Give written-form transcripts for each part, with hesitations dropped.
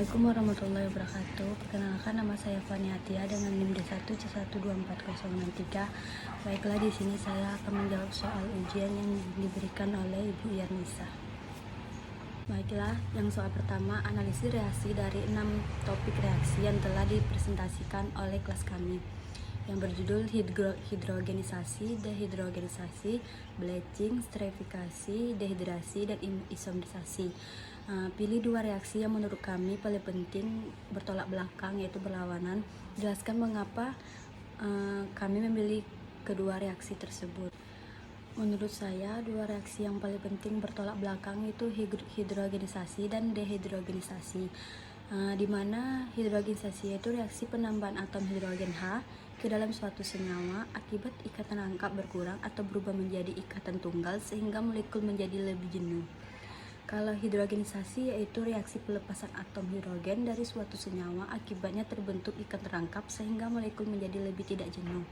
Assalamualaikum warahmatullahi wabarakatuh. Perkenalkan, nama saya Fani Atia dengan NIM D1C124063. Baiklah, di sini saya akan menjawab soal ujian yang diberikan oleh Ibu Yarnisa. Baiklah, yang soal pertama, analisis reaksi dari 6 topik reaksi yang telah dipresentasikan oleh kelas kami, yang berjudul hidrogenisasi, dehidrogenisasi, bleaching, sterifikasi, dehidrasi, dan isomerisasi. Pilih dua reaksi yang menurut kami paling penting bertolak belakang, yaitu berlawanan. Jelaskan mengapa kami memilih kedua reaksi tersebut. Menurut saya, dua reaksi yang paling penting bertolak belakang itu hidrogenisasi dan dehidrogenisasi, di mana hidrogenisasi yaitu reaksi penambahan atom hidrogen H ke dalam suatu senyawa akibat ikatan rangkap berkurang atau berubah menjadi ikatan tunggal sehingga molekul menjadi lebih jenuh. Kalau hidrogenisasi yaitu reaksi pelepasan atom hidrogen dari suatu senyawa, akibatnya terbentuk ikatan rangkap sehingga molekul menjadi lebih tidak jenuh.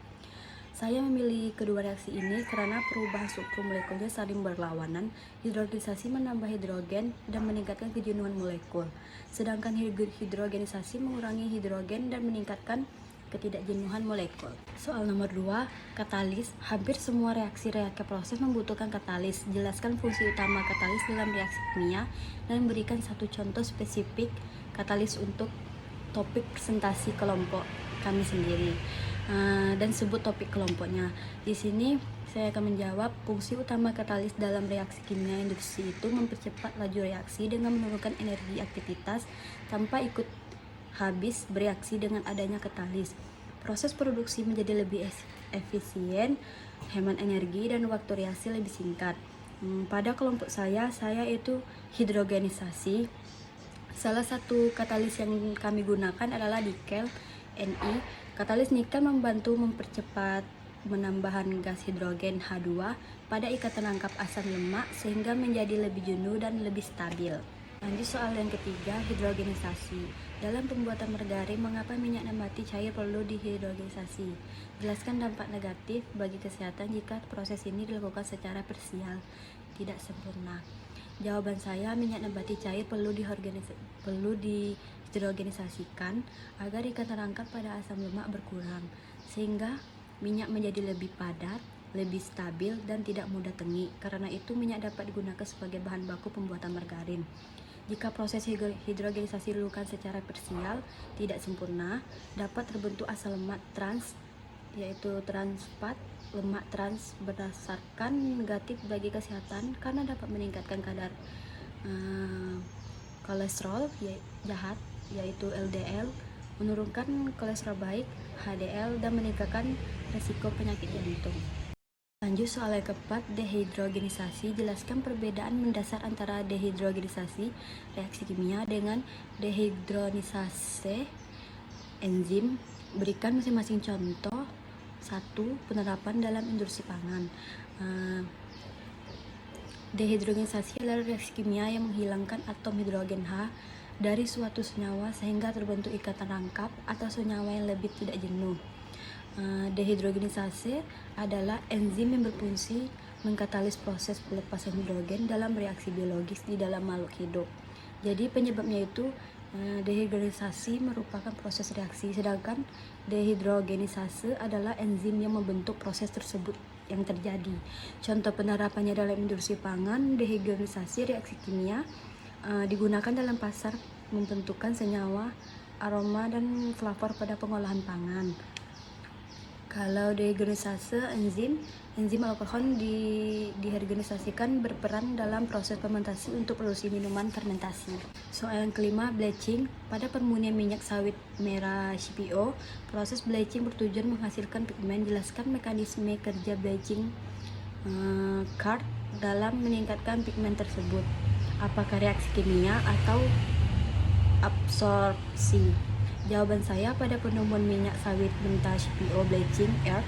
Saya memilih kedua reaksi ini karena perubahan struktur molekulnya saling berlawanan. Hidrogenisasi menambah hidrogen dan meningkatkan kejenuhan molekul, sedangkan hidrogenisasi mengurangi hidrogen dan meningkatkan ketidakjenuhan molekul. Soal nomor 2, katalis. Hampir semua reaksi proses membutuhkan katalis. Jelaskan fungsi utama katalis dalam reaksi kimia dan berikan satu contoh spesifik katalis untuk topik presentasi kelompok kami sendiri, dan sebut topik kelompoknya. Di sini saya akan menjawab fungsi utama katalis dalam reaksi kimia induksi itu mempercepat laju reaksi dengan menurunkan energi aktivitas tanpa ikut habis bereaksi dengan adanya katalis. Proses produksi menjadi lebih efisien, hemat energi, dan waktu reaksi lebih singkat. Pada kelompok saya itu hidrogenisasi. Salah satu katalis yang kami gunakan adalah nikel Ni. Katalis nikel membantu mempercepat penambahan gas hidrogen H2 pada ikatan rangkap asam lemak sehingga menjadi lebih jenuh dan lebih stabil. Lanjut soal yang ketiga, hidrogenisasi. Dalam pembuatan margarin, mengapa minyak nabati cair perlu dihidrogenisasi? Jelaskan dampak negatif bagi kesehatan jika proses ini dilakukan secara parsial, tidak sempurna. Jawaban saya, minyak nabati cair perlu dihidrogenisasikan agar ikatan rangkap pada asam lemak berkurang, sehingga minyak menjadi lebih padat, lebih stabil, dan tidak mudah tengik. Karena itu, minyak dapat digunakan sebagai bahan baku pembuatan margarin. Jika proses hidrogenisasi dilakukan secara parsial, tidak sempurna, dapat terbentuk asam lemak trans, yaitu trans fat. Lemak trans berdasarkan negatif bagi kesehatan karena dapat meningkatkan kadar kolesterol jahat, yaitu LDL, menurunkan kolesterol baik, HDL, dan meningkatkan risiko penyakit jantung. Lanjut soal yang keempat, dehidrogenisasi. Jelaskan perbedaan mendasar antara dehidrogenisasi reaksi kimia dengan dehidrogenisasi enzim. Berikan masing-masing contoh. 1. Penerapan dalam industri pangan. Dehidrogenisasi adalah reaksi kimia yang menghilangkan atom hidrogen H dari suatu senyawa sehingga terbentuk ikatan rangkap atau senyawa yang lebih tidak jenuh. Dehidrogenisasi adalah enzim yang berfungsi mengkatalis proses pelepasan hidrogen dalam reaksi biologis di dalam makhluk hidup. Jadi penyebabnya itu dehidrogenisasi merupakan proses reaksi, sedangkan dehidrogenisase adalah enzim yang membentuk proses tersebut yang terjadi. Contoh penerapannya dalam industri pangan, dehidrogenisasi reaksi kimia digunakan dalam pasar membentukkan senyawa aroma dan flavor pada pengolahan pangan. Kalau dehidrogenisase enzim alkohol dihidrogenisasikan berperan dalam proses fermentasi untuk produksi minuman fermentasi. Soal yang kelima, bleaching. Pada permurnian minyak sawit merah CPO, proses bleaching bertujuan menghasilkan pigmen. Jelaskan mekanisme kerja bleaching card dalam meningkatkan pigmen tersebut. Apakah reaksi kimia atau absorpsi? Jawaban saya, pada penumbuhan minyak sawit mentah CPO, bleaching earth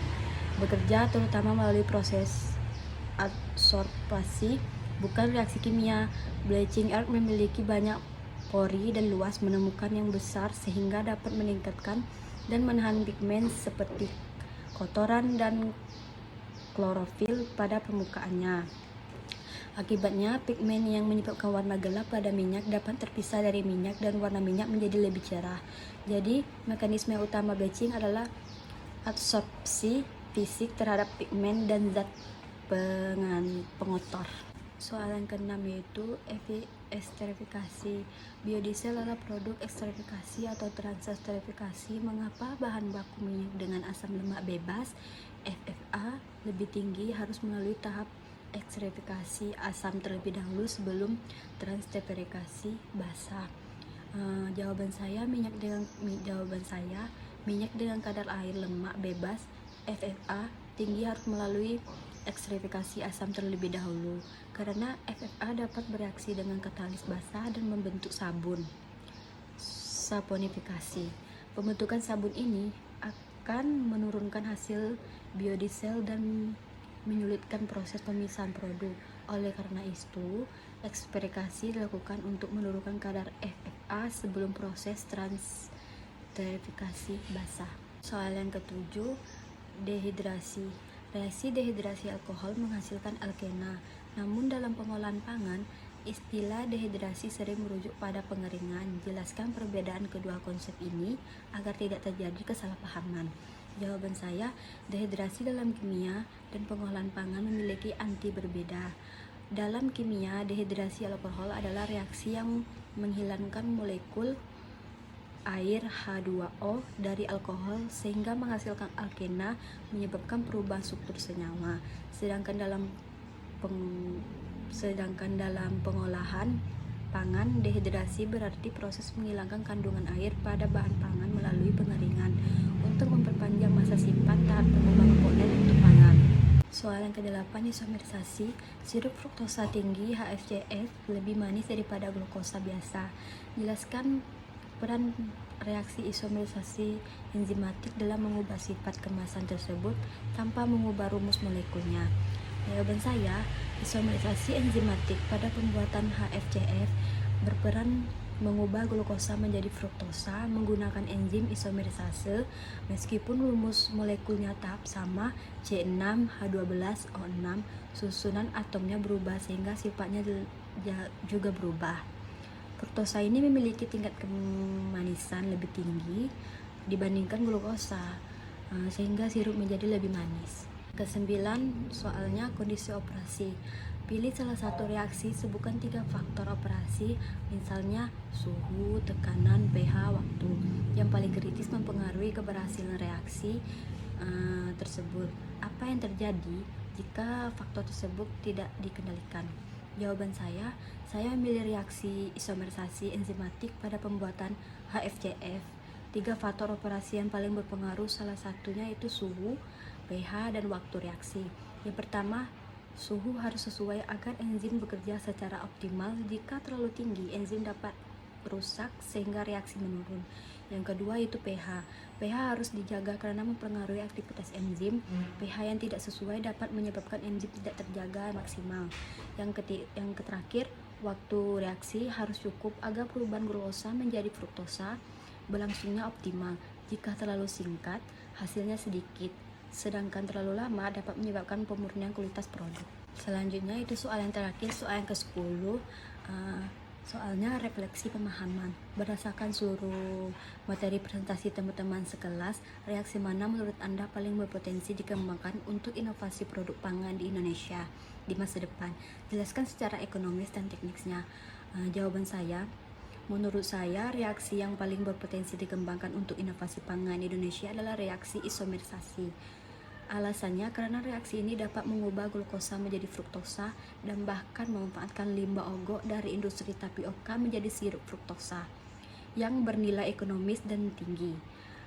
bekerja terutama melalui proses absorpsi, bukan reaksi kimia. Bleaching earth memiliki banyak pori dan luas menemukan yang besar sehingga dapat meningkatkan dan menahan pigmen seperti kotoran dan klorofil pada permukaannya. Akibatnya, pigmen yang menyebabkan warna gelap pada minyak dapat terpisah dari minyak dan warna minyak menjadi lebih cerah. Jadi, mekanisme utama bleaching adalah absorpsi fisik terhadap pigmen dan zat pengotor. Soal yang keenam yaitu esterifikasi. Biodiesel adalah produk esterifikasi atau transesterifikasi. Mengapa bahan baku minyak dengan asam lemak bebas FFA lebih tinggi harus melalui tahap esterifikasi asam terlebih dahulu sebelum transesterifikasi basah? Jawaban saya minyak dengan kadar air lemak bebas FFA tinggi harus melalui esterifikasi asam terlebih dahulu, karena FFA dapat bereaksi dengan katalis basah dan membentuk sabun. Saponifikasi. Pembentukan sabun ini akan menurunkan hasil biodiesel dan menyulitkan proses pemisahan produk. Oleh karena itu, esterifikasi dilakukan untuk menurunkan kadar FFA sebelum proses transesterifikasi basah. Soal yang ketujuh, dehidrasi. Reaksi dehidrasi alkohol menghasilkan alkena. Namun dalam pengolahan pangan, istilah dehidrasi sering merujuk pada pengeringan. Jelaskan perbedaan kedua konsep ini agar tidak terjadi kesalahpahaman. Jawaban saya, dehidrasi dalam kimia dan pengolahan pangan memiliki arti berbeda. Dalam kimia, dehidrasi alkohol adalah reaksi yang menghilangkan molekul air H2O dari alkohol sehingga menghasilkan alkena, menyebabkan perubahan struktur senyawa. Sedangkan dalam pengolahan pangan, dehidrasi berarti proses menghilangkan kandungan air pada bahan pangan melalui pengeringan untuk memperpanjang masa simpan tahap pengubah komponen untuk pangan. Soal yang ke-8, isomerisasi. Sirup fruktosa tinggi HFCF lebih manis daripada glukosa biasa. Jelaskan peran reaksi isomerisasi enzimatik dalam mengubah sifat kemasan tersebut tanpa mengubah rumus molekulnya. Jawaban saya, isomerisasi enzimatik pada pembuatan HFCF berperan mengubah glukosa menjadi fruktosa menggunakan enzim isomerisase meskipun rumus molekulnya tetap sama C6H12O6, susunan atomnya berubah sehingga sifatnya juga berubah. Fruktosa ini memiliki tingkat kemanisan lebih tinggi dibandingkan glukosa, sehingga sirup menjadi lebih manis. Kesembilan, soalnya kondisi operasi. Pilih salah satu reaksi, sebutkan 3 faktor operasi, misalnya suhu, tekanan, pH, waktu, yang paling kritis mempengaruhi keberhasilan reaksi tersebut. Apa yang terjadi jika faktor tersebut tidak dikendalikan? Jawaban saya memilih reaksi isomerisasi enzimatik pada pembuatan HFCF. 3 faktor operasi yang paling berpengaruh, salah satunya itu suhu, pH, dan waktu reaksi. Yang pertama, suhu harus sesuai agar enzim bekerja secara optimal. Jika terlalu tinggi, enzim dapat rusak sehingga reaksi menurun. Yang kedua itu pH. pH harus dijaga karena mempengaruhi aktivitas enzim. pH yang tidak sesuai dapat menyebabkan enzim tidak terjaga maksimal. Yang terakhir, waktu reaksi harus cukup agar perubahan glukosa menjadi fruktosa berlangsungnya optimal. Jika terlalu singkat, hasilnya sedikit, sedangkan terlalu lama dapat menyebabkan pemurnian kualitas produk. Selanjutnya itu soal yang terakhir, soal yang ke-10. Soalnya refleksi pemahaman. Berdasarkan seluruh materi presentasi teman-teman sekelas, reaksi mana menurut Anda paling berpotensi dikembangkan untuk inovasi produk pangan di Indonesia di masa depan? Jelaskan secara ekonomis dan teknisnya. Jawaban saya, menurut saya reaksi yang paling berpotensi dikembangkan untuk inovasi pangan di Indonesia adalah reaksi isomerisasi. Alasannya karena reaksi ini dapat mengubah glukosa menjadi fruktosa dan bahkan memanfaatkan limbah ogok dari industri tapioka menjadi sirup fruktosa yang bernilai ekonomis dan tinggi.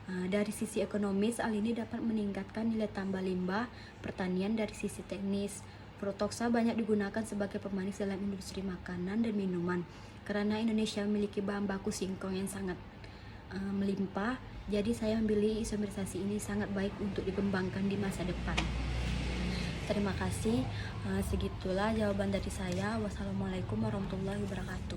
Dari sisi ekonomis, hal ini dapat meningkatkan nilai tambah limbah pertanian. Dari sisi teknis, fruktosa banyak digunakan sebagai pemanis dalam industri makanan dan minuman karena Indonesia memiliki bahan baku singkong yang sangat melimpah. Jadi saya memilih isomerisasi ini sangat baik untuk dikembangkan di masa depan. Terima kasih. Segitulah jawaban dari saya. Wassalamualaikum warahmatullahi wabarakatuh.